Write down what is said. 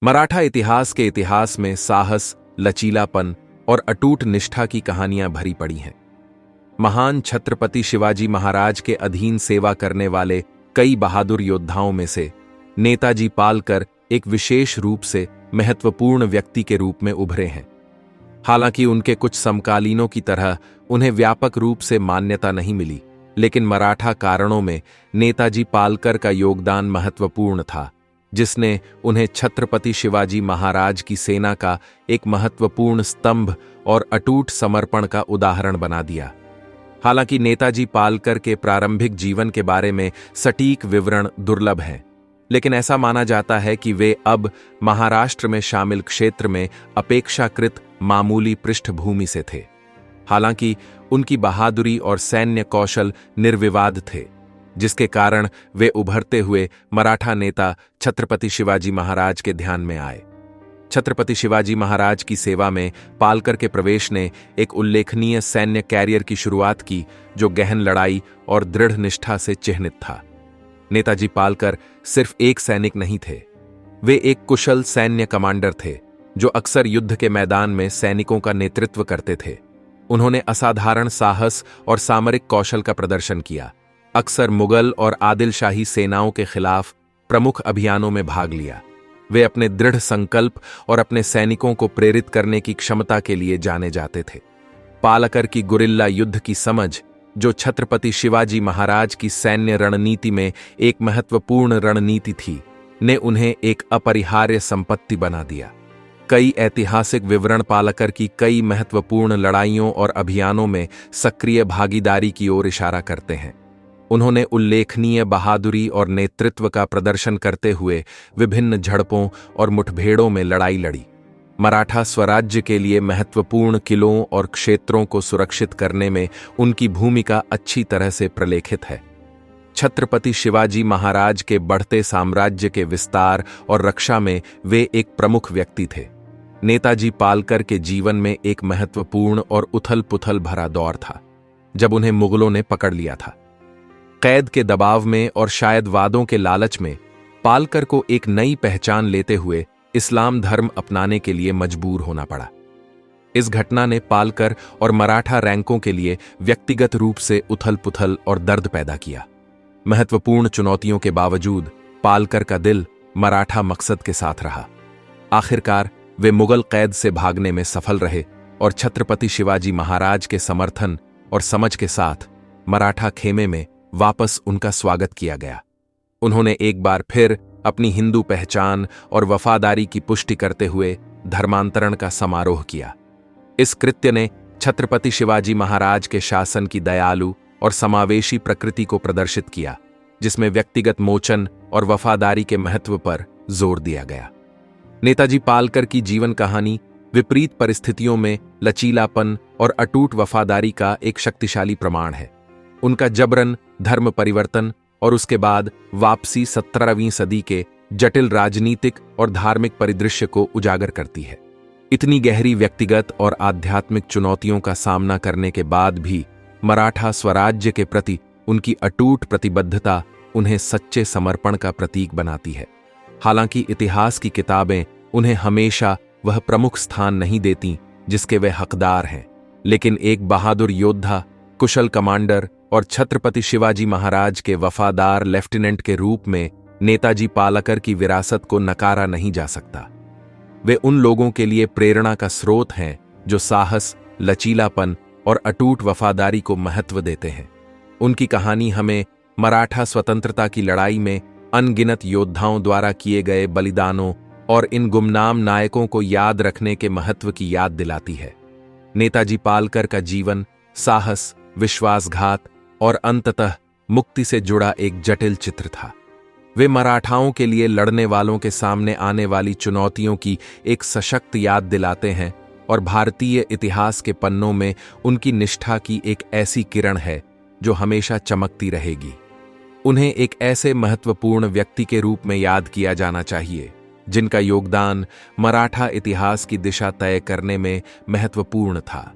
मराठा इतिहास में साहस, लचीलापन और अटूट निष्ठा की कहानियां भरी पड़ी हैं। महान छत्रपति शिवाजी महाराज के अधीन सेवा करने वाले कई बहादुर योद्धाओं में से नेताजी पालकर एक विशेष रूप से महत्वपूर्ण व्यक्ति के रूप में उभरे हैं। हालांकि उनके कुछ समकालीनों की तरह उन्हें व्यापक रूप से मान्यता नहीं मिली, लेकिन मराठा कारणों में नेताजी पालकर का योगदान महत्वपूर्ण था, जिसने उन्हें छत्रपति शिवाजी महाराज की सेना का एक महत्वपूर्ण स्तंभ और अटूट समर्पण का उदाहरण बना दिया। हालांकि नेताजी पालकर के प्रारंभिक जीवन के बारे में सटीक विवरण दुर्लभ हैं, लेकिन ऐसा माना जाता है कि वे अब महाराष्ट्र में शामिल क्षेत्र में अपेक्षाकृत मामूली पृष्ठभूमि से थे। हालांकि उनकी बहादुरी और सैन्य कौशल निर्विवाद थे, जिसके कारण वे उभरते हुए मराठा नेता छत्रपति शिवाजी महाराज के ध्यान में आए। छत्रपति शिवाजी महाराज की सेवा में पालकर के प्रवेश ने एक उल्लेखनीय सैन्य कैरियर की शुरुआत की, जो गहन लड़ाई और दृढ़ निष्ठा से चिह्नित था। नेताजी पालकर सिर्फ एक सैनिक नहीं थे, वे एक कुशल सैन्य कमांडर थे, जो अक्सर युद्ध के मैदान में सैनिकों का नेतृत्व करते थे। उन्होंने असाधारण साहस और सामरिक कौशल का प्रदर्शन किया, अक्सर मुगल और आदिलशाही सेनाओं के खिलाफ प्रमुख अभियानों में भाग लिया। वे अपने दृढ़ संकल्प और अपने सैनिकों को प्रेरित करने की क्षमता के लिए जाने जाते थे। पालकर की गुरिल्ला युद्ध की समझ, जो छत्रपति शिवाजी महाराज की सैन्य रणनीति में एक महत्वपूर्ण रणनीति थी, ने उन्हें एक अपरिहार्य संपत्ति बना दिया। कई ऐतिहासिक विवरण पालकर की कई महत्वपूर्ण लड़ाइयों और अभियानों में सक्रिय भागीदारी की ओर इशारा करते हैं। उन्होंने उल्लेखनीय बहादुरी और नेतृत्व का प्रदर्शन करते हुए विभिन्न झड़पों और मुठभेड़ों में लड़ाई लड़ी। मराठा स्वराज्य के लिए महत्वपूर्ण किलों और क्षेत्रों को सुरक्षित करने में उनकी भूमिका अच्छी तरह से प्रलेखित है। छत्रपति शिवाजी महाराज के बढ़ते साम्राज्य के विस्तार और रक्षा में वे एक प्रमुख व्यक्ति थे। नेताजी पालकर के जीवन में एक महत्वपूर्ण और उथल-पुथल भरा दौर था, जब उन्हें मुगलों ने पकड़ लिया था। कैद के दबाव में और शायद वादों के लालच में पालकर को एक नई पहचान लेते हुए इस्लाम धर्म अपनाने के लिए मजबूर होना पड़ा। इस घटना ने पालकर और मराठा रैंकों के लिए व्यक्तिगत रूप से उथल-पुथल और दर्द पैदा किया। महत्वपूर्ण चुनौतियों के बावजूद पालकर का दिल मराठा मकसद के साथ रहा। आखिरकार वे मुगल कैद से भागने में सफल रहे और छत्रपति शिवाजी महाराज के समर्थन और समझ के साथ मराठा खेमे में वापस उनका स्वागत किया गया। उन्होंने एक बार फिर अपनी हिंदू पहचान और वफादारी की पुष्टि करते हुए धर्मांतरण का समारोह किया। इस कृत्य ने छत्रपति शिवाजी महाराज के शासन की दयालु और समावेशी प्रकृति को प्रदर्शित किया, जिसमें व्यक्तिगत मोचन और वफादारी के महत्व पर जोर दिया गया। नेताजी पालकर की जीवन कहानी विपरीत परिस्थितियों में लचीलापन और अटूट वफादारी का एक शक्तिशाली प्रमाण है। उनका जबरन धर्म परिवर्तन और उसके बाद वापसी 17वीं सदी के जटिल राजनीतिक और धार्मिक परिदृश्य को उजागर करती है। इतनी गहरी व्यक्तिगत और आध्यात्मिक चुनौतियों का सामना करने के बाद भी मराठा स्वराज्य के प्रति उनकी अटूट प्रतिबद्धता उन्हें सच्चे समर्पण का प्रतीक बनाती है। हालांकि इतिहास की किताबें उन्हें हमेशा वह प्रमुख स्थान नहीं देती जिसके वे हकदार हैं, लेकिन एक बहादुर योद्धा, कुशल कमांडर और छत्रपति शिवाजी महाराज के वफादार लेफ्टिनेंट के रूप में नेताजी पालकर की विरासत को नकारा नहीं जा सकता। वे उन लोगों के लिए प्रेरणा का स्रोत हैं जो साहस, लचीलापन और अटूट वफादारी को महत्व देते हैं। उनकी कहानी हमें मराठा स्वतंत्रता की लड़ाई में अनगिनत योद्धाओं द्वारा किए गए बलिदानों और इन गुमनाम नायकों को याद रखने के महत्व की याद दिलाती है। नेताजी पालकर का जीवन साहस, विश्वासघात और अंततः मुक्ति से जुड़ा एक जटिल चित्र था। वे मराठाओं के लिए लड़ने वालों के सामने आने वाली चुनौतियों की एक सशक्त याद दिलाते हैं और भारतीय इतिहास के पन्नों में उनकी निष्ठा की एक ऐसी किरण है जो हमेशा चमकती रहेगी। उन्हें एक ऐसे महत्वपूर्ण व्यक्ति के रूप में याद किया जाना चाहिए जिनका योगदान मराठा इतिहास की दिशा तय करने में महत्वपूर्ण था।